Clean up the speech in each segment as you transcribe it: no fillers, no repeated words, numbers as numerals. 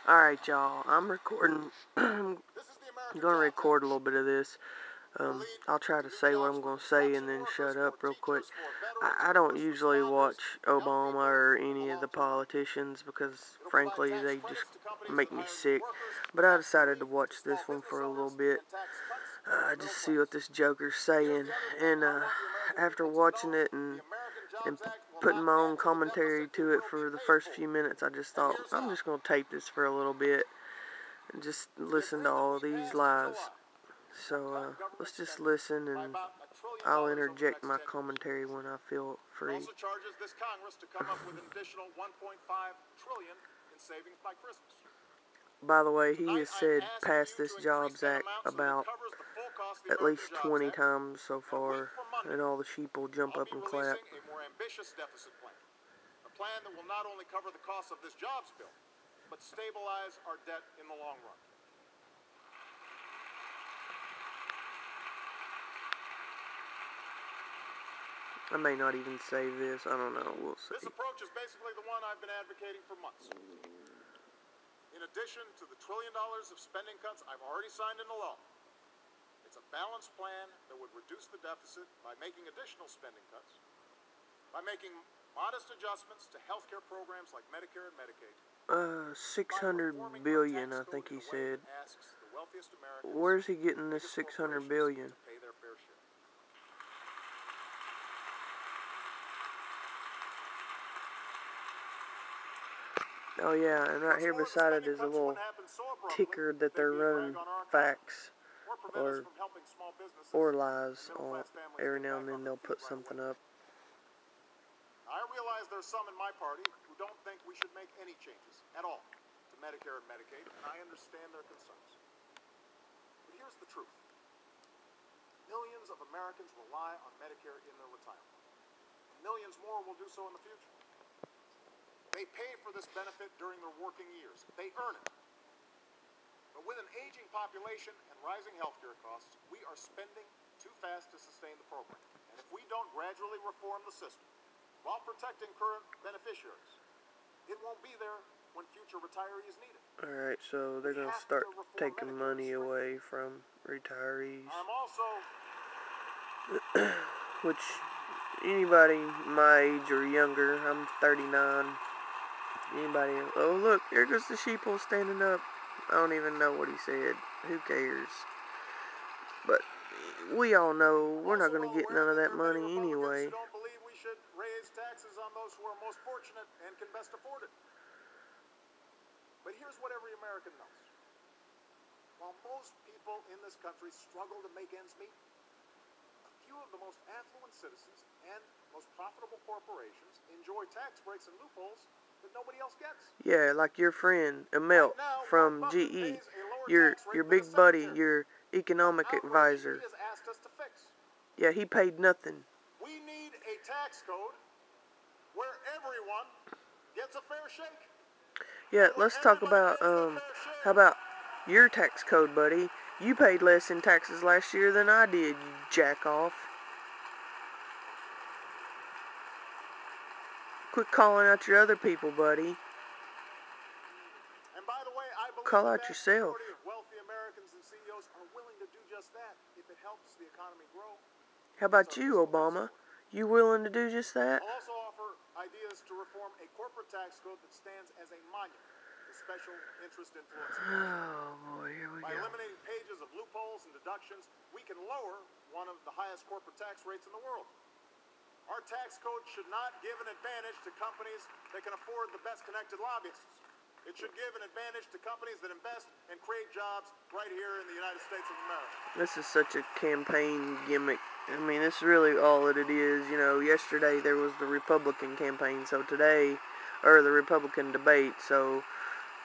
Alright, y'all, I'm recording. I'm going to record a little bit of this. I'll try to say what I'm going to say and then shut up real quick. I don't usually watch Obama or any of the politicians because, frankly, they just make me sick. But I decided to watch this one for a little bit. Just see what this joker's saying. And after watching it and putting my own commentary to it for the first few minutes, I just thought, I'm just going to tape this for a little bit and just listen to all these lies. So let's just listen, and I'll interject my commentary when I feel free. Also charges this Congress to come up with an additional $1.5 trillion in savings by Christmas. By the way, he has said pass this Jobs Act about at least 20 times so far, and all the sheep will jump up and clap. A more ambitious deficit plan. A plan that will not only cover the cost of this jobs bill, but stabilize our debt in the long run. I may not even save this. I don't know. We'll see. This approach is basically the one I've been advocating for months. In addition to the $1 trillion of spending cuts I've already signed into law, it's a balanced plan that would reduce the deficit by making additional spending cuts, by making modest adjustments to healthcare programs like Medicare and Medicaid. 600 billion, I think he said. Where's he getting this 600 billion? Oh yeah, and right here beside it is a little ticker that they're running facts or lies on. Every now and then they'll put something up. I realize there's some in my party who don't think we should make any changes at all to Medicare and Medicaid, and I understand their concerns. But here's the truth. Millions of Americans rely on Medicare in their retirement. And millions more will do so in the future. They pay for this benefit during their working years. They earn it. But with an aging population and rising healthcare costs, we are spending too fast to sustain the program. And if we don't gradually reform the system while protecting current beneficiaries, it won't be there when future retirees need it. Alright, so they're going to start taking money away from retirees. I'm also... Which, anybody my age or younger, I'm 39... Anybody? Oh look, here goes the sheeple standing up. I don't even know what he said. Who cares? But we all know we're not going to get none of that money anyway. Don't believe we should raise taxes on those who are most fortunate and can best afford it. But here's what every American knows. While most people in this country struggle to make ends meet, a few of the most affluent citizens and most profitable corporations enjoy tax breaks and loopholes that nobody else gets. Yeah, like your friend, Emil from GE, your big buddy, your economic advisor. Yeah, he paid nothing. We need a tax code where everyone gets a fair shake. Yeah, let's talk about, how about your tax code, buddy? You paid less in taxes last year than I did, you jack off. Quit calling out your other people, buddy. And by the way, I believe call out yourself. Wealthy Americans and CEOs are willing to do just that if it helps the economy grow. How about you, Obama? You willing to do just that? I'll also offer ideas to reform a corporate tax code that stands as a monument to special interest influence. Oh boy, here we go. By eliminating pages of loopholes and deductions, we can lower one of the highest corporate tax rates in the world. Our tax code should not give an advantage to companies that can afford the best connected lobbyists. It should give an advantage to companies that invest and create jobs right here in the United States of America. This is such a campaign gimmick. I mean, it's really all that it is. You know, yesterday there was the Republican campaign, so today, or the Republican debate, so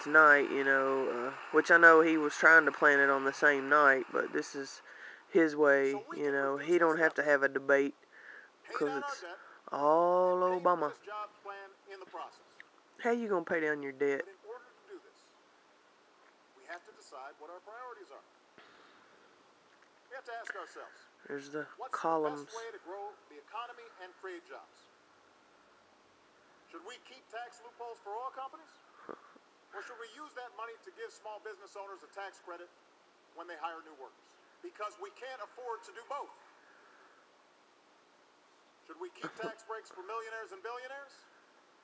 tonight, you know, which I know he was trying to plan it on the same night, but this is his way, you know. He don't have to have a debate. Because it's all Obama. How you going to pay down your debt? But in order to do this, we have to decide what our priorities are. We have to ask ourselves, there's the what's columns. the best way to grow the economy and create jobs? Should we keep tax loopholes for oil companies? Or should we use that money to give small business owners a tax credit when they hire new workers? Because we can't afford to do both. Should we keep tax breaks for millionaires and billionaires?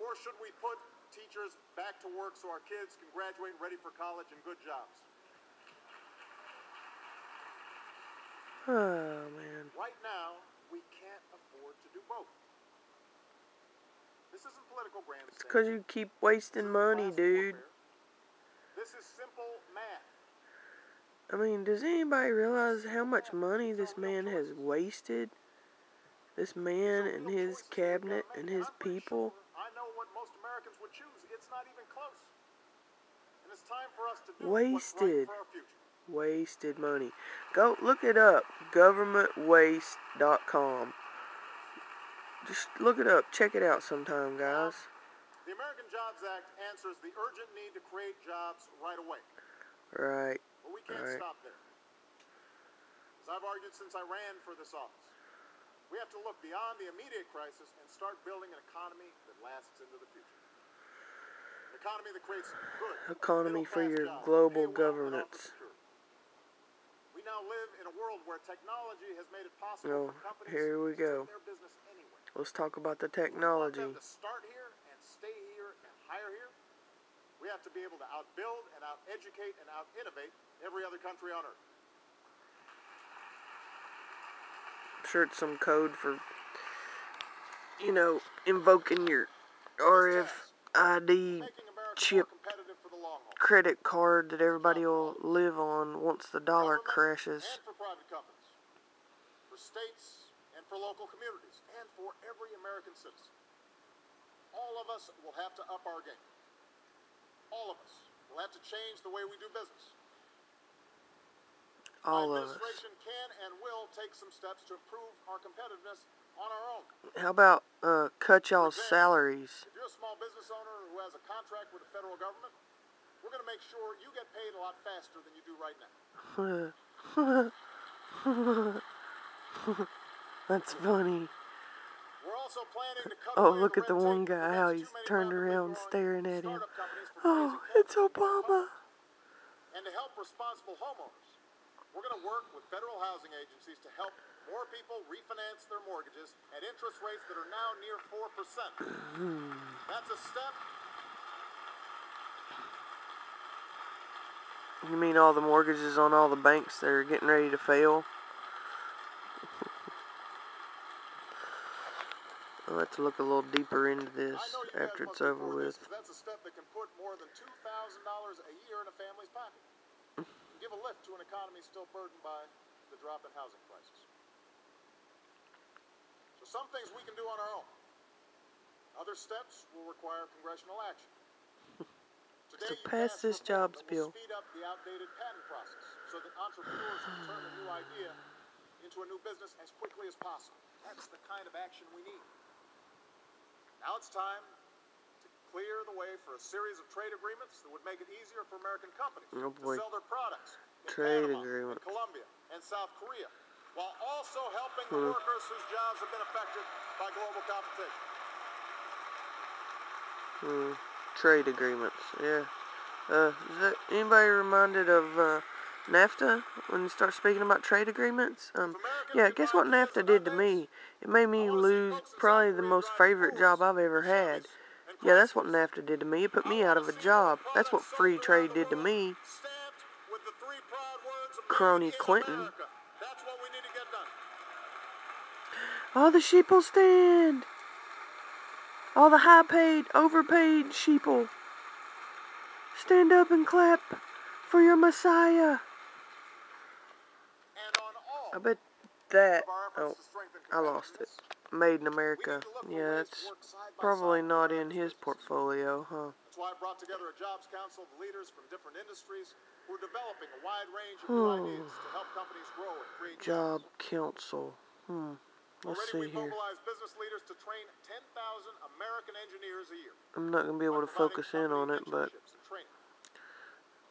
Or should we put teachers back to work so our kids can graduate ready for college and good jobs? Oh, man. Right now, we can't afford to do both. This isn't political grandstanding. It's because you keep wasting money, dude. This is simple math. I mean, does anybody realize how much money this man has wasted? This man and his cabinet and his people. I know what most Americans would choose. It's not even close. And it's time for us to do Wasted. what's right for our future. Wasted money. Go look it up. Governmentwaste.com. Just look it up. Check it out sometime, guys. The American Jobs Act answers the urgent need to create jobs right away. Right. But we can't stop there. As I've argued since I ran for this office, we have to look beyond the immediate crisis and start building an economy that lasts into the future. An economy that creates good, economy for your jobs, global pay well, governance. We now live in a world where technology has made it possible for companies here we to go. take their business anywhere. Let's talk about the We want technology. them to start here and stay here and hire here. We have to be able to outbuild and out-educate and out-innovate every other country on earth. I'm sure it's some code for, you know, invoking your RFID chip credit card that everybody will live on once the dollar crashes. And for private companies, for states and for local communities, and for every American citizen. All of us will have to up our game. All of us will have to change the way we do business. All My of us. administration can and will take some steps to improve our competitiveness on our own. How about cut y'all's salaries? If you're a small business owner who has a contract with the federal government, we're going to make sure you get paid a lot faster than you do right now. That's funny. We're also planning to cut Look at the one guy, how he's turned around staring at him. Oh, it's Obama. And to help responsible homeowners, we're going to work with federal housing agencies to help more people refinance their mortgages at interest rates that are now near 4%. That's a step. You mean all the mortgages on all the banks that are getting ready to fail? I'll have to look a little deeper into this after it's over with. That's a step that can put more than $2,000 a year in a family's pocket. Give a lift to an economy still burdened by the drop in housing prices. So some things we can do on our own. Other steps will require congressional action. Today, So pass this jobs bill. Speed up the outdated patent process so that entrepreneurs can turn a new idea into a new business as quickly as possible. That's the kind of action we need. Now it's time to clear the way for a series of trade agreements that would make it easier for American companies to sell their products in Panama, Colombia, and South Korea, while also helping the workers whose jobs have been affected by global competition. Trade agreements, yeah. Is that anybody reminded of NAFTA when you start speaking about trade agreements? Yeah, guess what NAFTA did to me? It made me lose probably the most favorite job I've ever had. Yeah, that's what NAFTA did to me. It put me out of a job. That's what free trade did to me. Crony Clinton. All the sheeple stand. All the high-paid, overpaid sheeple. Stand up and clap for your Messiah. I bet that... Oh, I lost it. Made in America. Yeah, it's probably not in his portfolio, huh? That's why I brought together a jobs council of leaders from different industries who are developing a wide range of new ideas to help companies grow and create jobs. Job council. Let's see we here. mobilize business leaders to train 10,000 American engineers a year. I'm not going to be able to focus in on it, but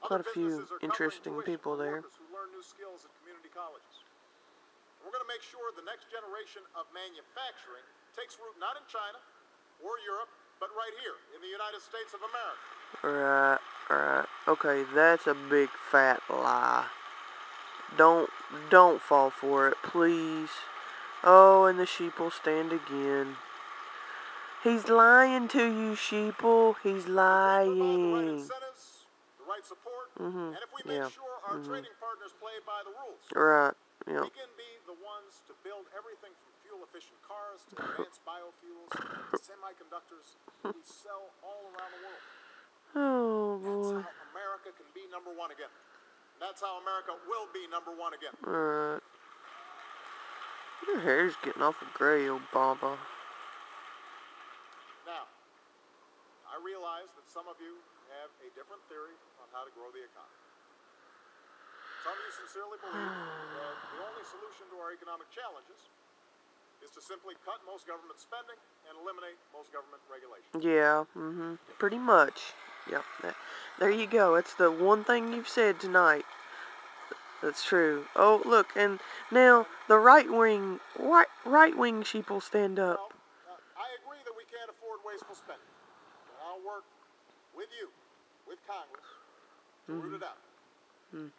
quite a few interesting people there. Who learn new skills at community colleges. We're going to make sure the next generation of manufacturing takes root not in China or Europe, but right here in the United States of America. Okay, that's a big fat lie. Don't fall for it, please. Oh, and the sheep will stand again. He's lying to you, sheeple. He's lying. The right incentives, the right support, and if we make sure our trading partners play by the rules, right, yeah. we can be the ones to build everything from fuel-efficient cars to advanced biofuels to semiconductors that we sell all around the world. Oh, boy. That's how America can be number one again. That's how America will be number one again. Alright. Your hair's getting awful gray, Obama. Now, I realize that some of you have a different theory on how to grow the economy. Some of you sincerely believe that the only solution to our economic challenges is to simply cut most government spending and eliminate most government regulation. Yeah, pretty much. Yep. There you go. That's the one thing you've said tonight. That's true. Oh, look, and now the right wing sheep will stand up. Well, I agree that we can't afford wasteful spending. And I'll work with you, with Congress, to root it out. And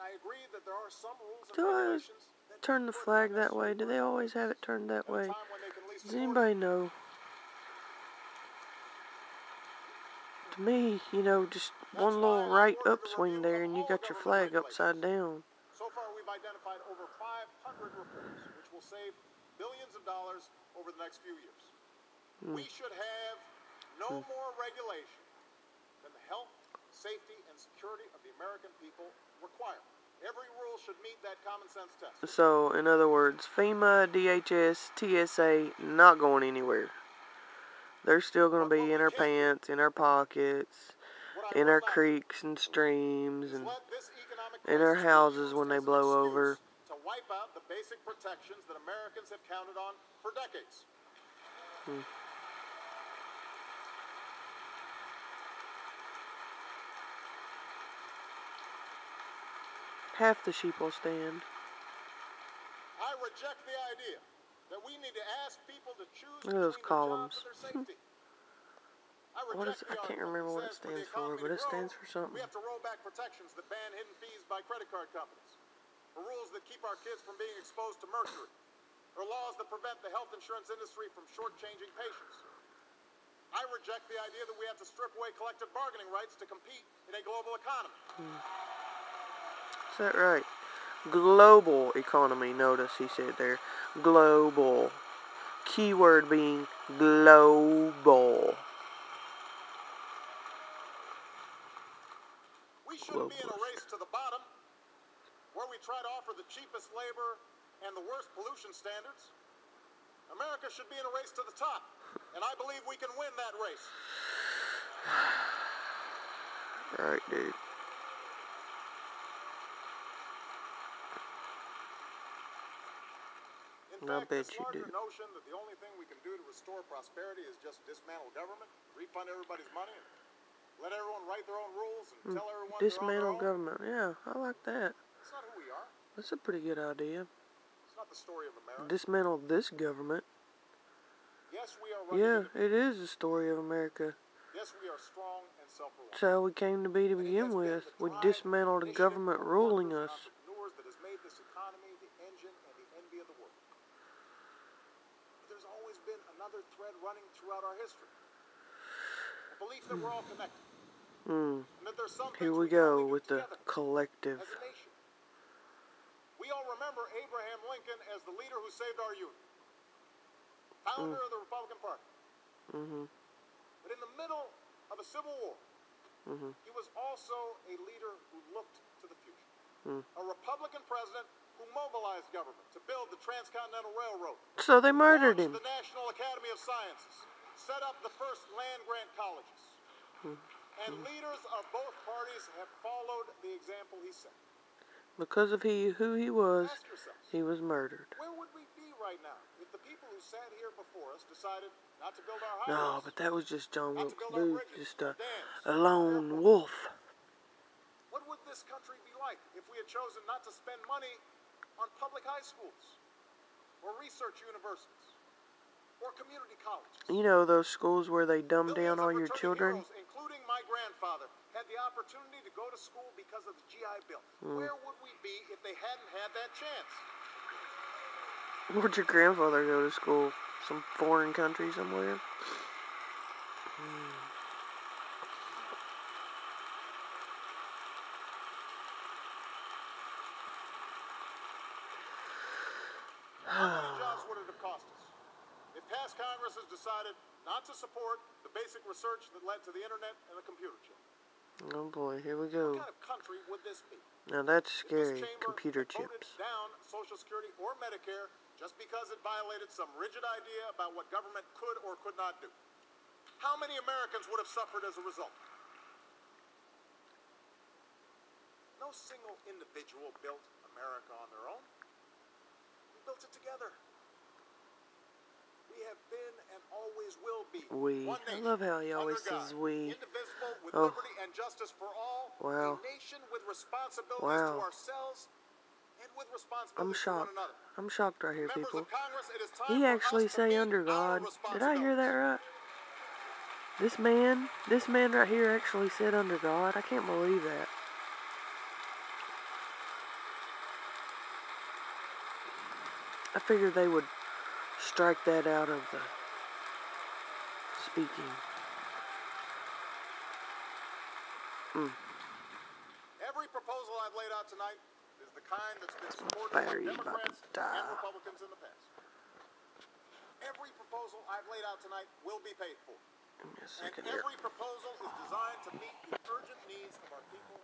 I agree that there are some rules and regulations that turn the flag that way? Do they always have it turned that way? Does anybody know? To me, you know, just one little right upswing there and you got your flag upside down. So far, we've identified over 500 reforms, which will save billions of dollars over the next few years. We should have no more regulation than the health, safety, and security of the American people require. Every rule should meet that common sense test. So, in other words, FEMA, DHS, TSA, not going anywhere. They're still going to be in our pants, in our pockets, in our creeks and streams, and in our houses when they blow over. To wipe out the basic protections that Americans have counted on for decades. Half the sheep will stand. I reject the idea that we need to ask people to choose Look at those columns. I can't remember what it stands for, but it stands for something. We have to roll back protections that ban hidden fees by credit card companies, or rules that keep our kids from being exposed to mercury, or laws that prevent the health insurance industry from shortchanging patients. I reject the idea that we have to strip away collective bargaining rights to compete in a global economy. Is that right? Global economy, notice he said there. Global. Keyword being global. We shouldn't be in a race to the bottom, where we try to offer the cheapest labor and the worst pollution standards. America should be in a race to the top, and I believe we can win that race. Right, dude. In fact, this larger notion that the only thing we can do to restore prosperity is just dismantle government, refund everybody's money, and let everyone write their own rules and tell everyone dismantle government. Yeah, I like that. That's not who we are. That's a pretty good idea. It's not the story of America. Dismantle this government. Yes, we are it is the story of America. Yes, we are strong and self-reliant. That's how we came to be to begin with. We dismantled the government ruling us. That has made this economy the engine and the envy of the world. But there's always been another thread running throughout our history. A belief that we're all connected. And that there's some Here we go with the collective. As a nation. We all remember Abraham Lincoln as the leader who saved our union. Founder of the Republican Party. But in the middle of a civil war, he was also a leader who looked to the future. A Republican president who mobilized government to build the Transcontinental Railroad. So they murdered him. The National Academy of Sciences, set up the first land-grant colleges. And leaders of both parties have followed the example he set. Because of who he was, he was murdered. Where would we be right now if the people who sat here before us decided not to build our No, highways? but that was just John Wilkes Booth, just a lone wolf. What would this country be like if we had chosen not to spend money on public high schools, or research universities, or community colleges? You know those schools where they dumb down all your children? Heroes, including my grandfather, had the opportunity to go to school because of the GI Bill. Where would we be if they hadn't had that chance? Where'd your grandfather go to school? Some foreign country somewhere? How many jobs would it have cost us if past Congress has decided not to support the basic research that led to the internet and the computer chip? Oh boy, here we go. What kind of country would this be? Now that's If scary. this chamber Computer had voted chips. down Social Security or Medicare just because it violated some rigid idea about what government could or could not do, how many Americans would have suffered as a result? No single individual built America on their own. We built it together. We have been and always will be one I nation, love how he always under God, says we. indivisible, with Oh. liberty and justice for all. Wow. A nation with responsibilities Wow. to ourselves and with I'm responsibilities to shocked. one another. I'm shocked right here, Members people. of Congress, it is time He for actually us to say meet under our God. Did I hear that responsibilities. right? This man right here actually said under God. I can't believe that. I figured they would strike that out of the speaking. Every proposal I've laid out tonight is the kind that's been supported Battery by about Democrats to die. and Republicans in the past. Every proposal I've laid out tonight will be paid for. Give me a And second here. every proposal is designed to meet the urgent needs of our people